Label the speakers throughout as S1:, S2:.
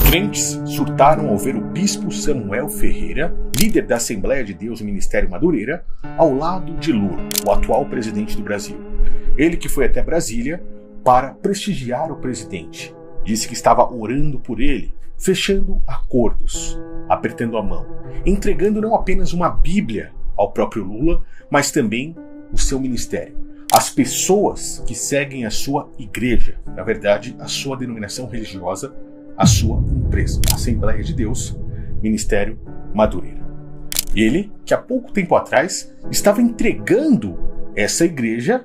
S1: Crentes surtaram ao ver o bispo Samuel Ferreira, líder da Assembleia de Deus Ministério Madureira, ao lado de Lula, o atual presidente do Brasil. Ele que foi até Brasília para prestigiar o presidente. Disse que estava orando por ele, fechando acordos, apertando a mão, entregando não apenas uma Bíblia ao próprio Lula, mas também o seu ministério. As pessoas que seguem a sua igreja, na verdade, a sua denominação religiosa, a sua empresa, a Assembleia de Deus, Ministério Madureira. Ele, que há pouco tempo atrás estava entregando essa igreja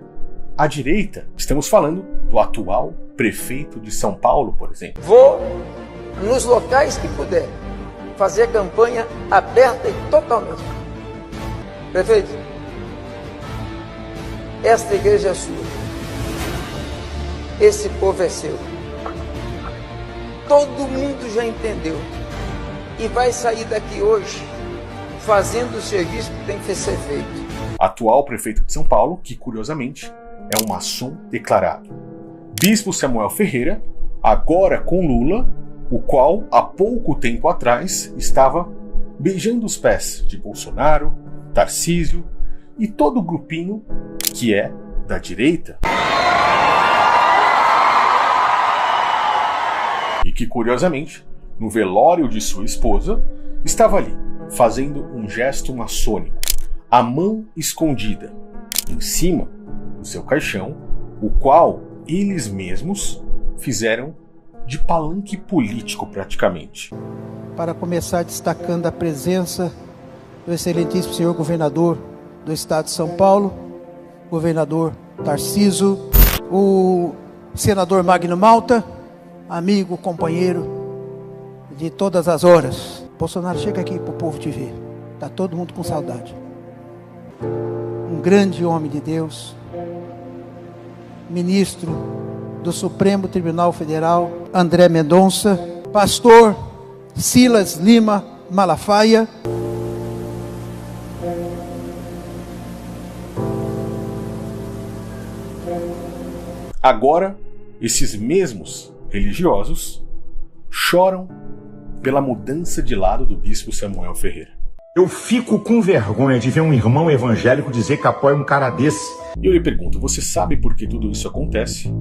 S1: à direita. Estamos falando do atual prefeito de São Paulo, por exemplo.
S2: Vou, nos locais que puder, fazer campanha aberta e totalmente. Prefeito, esta igreja é sua. Esse povo é seu. Todo mundo já entendeu e vai sair daqui hoje fazendo o serviço que tem que ser feito.
S1: Atual prefeito de São Paulo, que curiosamente é um maçom declarado. Bispo Samuel Ferreira, agora com Lula, o qual há pouco tempo atrás estava beijando os pés de Bolsonaro, Tarcísio e todo o grupinho que é da direita. E que, curiosamente, no velório de sua esposa, estava ali, fazendo um gesto maçônico, a mão escondida, em cima do seu caixão, o qual eles mesmos fizeram de palanque político praticamente.
S3: Para começar destacando a presença do excelentíssimo senhor governador do estado de São Paulo, governador Tarcísio, o senador Magno Malta, amigo, companheiro de todas as horas. Bolsonaro, chega aqui para o povo te ver. Está todo mundo com saudade. Um grande homem de Deus, ministro do Supremo Tribunal Federal, André Mendonça, pastor Silas Lima Malafaia,
S1: agora, esses mesmos religiosos choram pela mudança de lado do bispo Samuel Ferreira.
S4: Eu fico com vergonha de ver um irmão evangélico dizer que apoia um cara desse.
S1: E eu lhe pergunto, você sabe por que tudo isso acontece?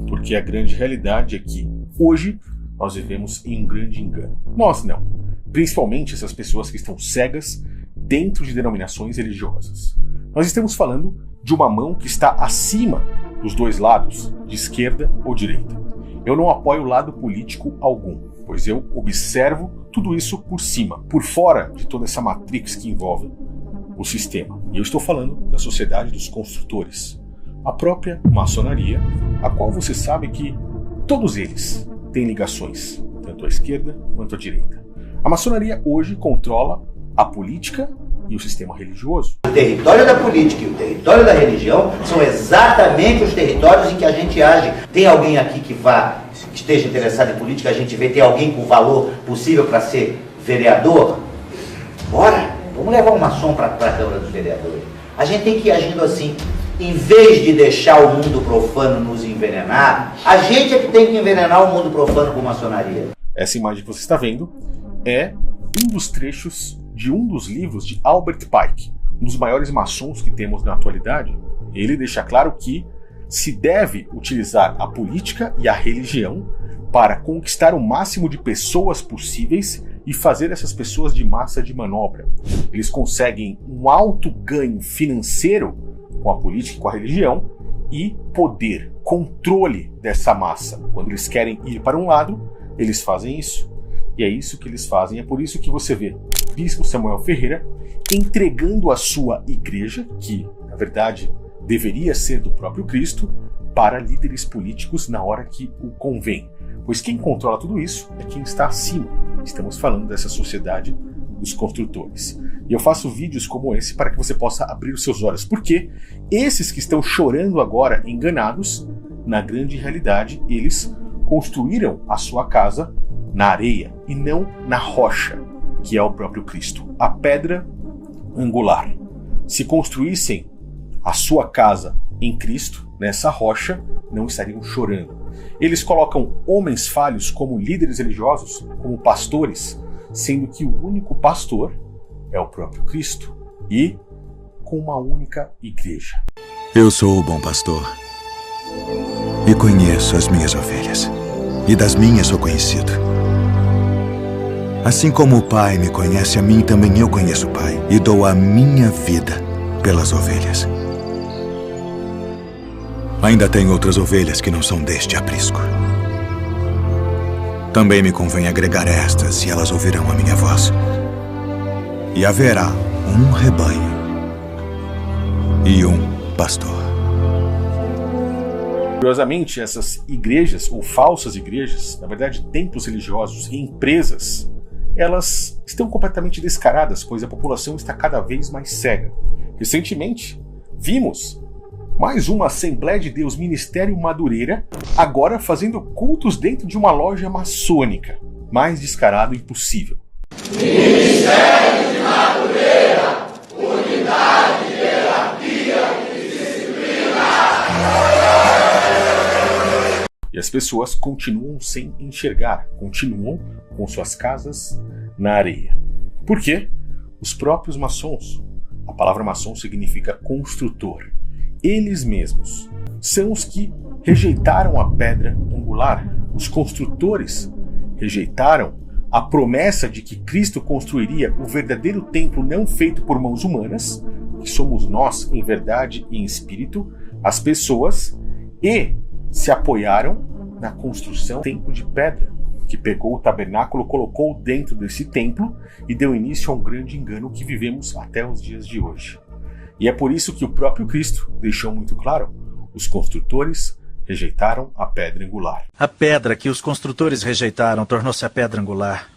S1: Porque a grande realidade é que, hoje, nós vivemos em um grande engano. Nós não. Principalmente essas pessoas que estão cegas dentro de denominações religiosas. Nós estamos falando de uma mão que está acima dos dois lados, de esquerda ou direita. Eu não apoio lado político algum, pois eu observo tudo isso por cima, por fora de toda essa matrix que envolve o sistema. E eu estou falando da sociedade dos construtores, a própria maçonaria, a qual você sabe que todos eles têm ligações, tanto à esquerda quanto à direita. A maçonaria hoje controla a política e o sistema religioso.
S5: O território da política e o território da religião são exatamente os territórios em que a gente age. Tem alguém aqui que esteja interessado em política, a gente vê, tem alguém com valor possível para ser vereador? Bora, vamos levar um maçom para a Câmara dos Vereadores. A gente tem que ir agindo assim. Em vez de deixar o mundo profano nos envenenar, a gente é que tem que envenenar o mundo profano com maçonaria.
S1: Essa imagem que você está vendo é um dos trechos de um dos livros de Albert Pike, um dos maiores maçons que temos na atualidade. Ele deixa claro que se deve utilizar a política e a religião para conquistar o máximo de pessoas possíveis e fazer essas pessoas de massa de manobra. Eles conseguem um alto ganho financeiro com a política e com a religião e poder, controle dessa massa. Quando eles querem ir para um lado, eles fazem isso. E é isso que eles fazem. É por isso que você vê Bispo Samuel Ferreira entregando a sua igreja, que na verdade deveria ser do próprio Cristo, para líderes políticos na hora que o convém. Pois quem controla tudo isso é quem está acima. Estamos falando dessa sociedade dos construtores. E eu faço vídeos como esse para que você possa abrir os seus olhos. Porque esses que estão chorando agora enganados, na grande realidade, eles construíram a sua casa na areia e não na rocha, que é o próprio Cristo, a pedra angular. Se construíssem a sua casa em Cristo, nessa rocha, não estariam chorando. Eles colocam homens falhos como líderes religiosos, como pastores, sendo que o único pastor é o próprio Cristo, e com uma única igreja.
S6: Eu sou o bom pastor e conheço as minhas ovelhas, e das minhas sou conhecido. Assim como o Pai me conhece a mim, também eu conheço o Pai, e dou a minha vida pelas ovelhas. Ainda tem outras ovelhas que não são deste aprisco. Também me convém agregar estas, e elas ouvirão a minha voz. E haverá um rebanho e um pastor.
S1: Curiosamente, essas igrejas, ou falsas igrejas, na verdade templos religiosos e empresas, elas estão completamente descaradas, pois a população está cada vez mais cega. Recentemente, vimos mais uma Assembleia de Deus Ministério Madureira, agora fazendo cultos dentro de uma loja maçônica. Mais descarado impossível. Ministério de Madureira, unidade, terapia e disciplina. E as pessoas continuam sem enxergar, continuam com suas casas na areia. Por quê? Os próprios maçons, a palavra maçom significa construtor, eles mesmos são os que rejeitaram a pedra angular. Os construtores rejeitaram a promessa de que Cristo construiria o verdadeiro templo não feito por mãos humanas, que somos nós em verdade e em espírito, as pessoas, e se apoiaram na construção do templo de pedra, que pegou o tabernáculo, colocou dentro desse templo e deu início a um grande engano que vivemos até os dias de hoje. E é por isso que o próprio Cristo deixou muito claro: os construtores rejeitaram a pedra angular.
S7: A pedra que os construtores rejeitaram tornou-se a pedra angular.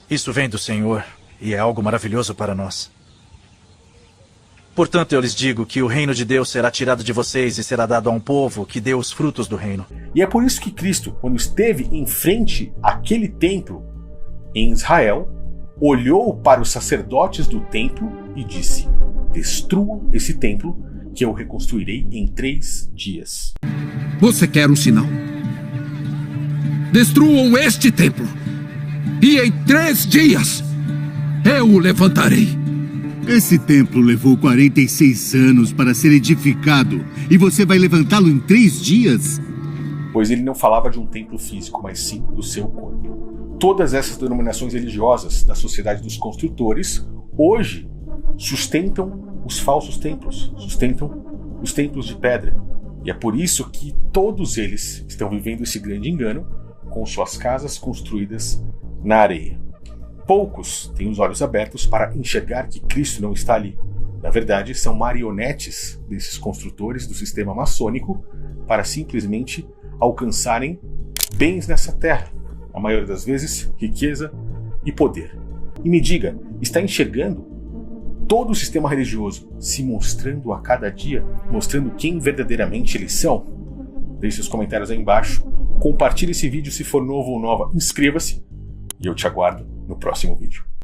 S7: Isso vem do Senhor e é algo maravilhoso para nós. Portanto, eu lhes digo que o reino de Deus será tirado de vocês e será dado a um povo que dê os frutos do reino.
S1: E é por isso que Cristo, quando esteve em frente àquele templo em Israel, olhou para os sacerdotes do templo e disse: destruam esse templo, que eu reconstruirei em 3 dias.
S8: Você quer um sinal? Destruam este templo, e em 3 dias eu o levantarei.
S9: Esse templo levou 46 anos para ser edificado, e você vai levantá-lo em 3 dias?
S1: Pois ele não falava de um templo físico, mas sim do seu corpo. Todas essas denominações religiosas da sociedade dos construtores hoje sustentam os falsos templos, sustentam os templos de pedra. E é por isso que todos eles estão vivendo esse grande engano com suas casas construídas na areia. Poucos têm os olhos abertos para enxergar que Cristo não está ali. Na verdade, são marionetes desses construtores do sistema maçônico para simplesmente alcançarem bens nessa terra. A maioria das vezes, riqueza e poder. E me diga, está enxergando todo o sistema religioso se mostrando a cada dia, mostrando quem verdadeiramente eles são? Deixe seus comentários aí embaixo, compartilhe esse vídeo se for novo ou nova, inscreva-se e eu te aguardo no próximo vídeo.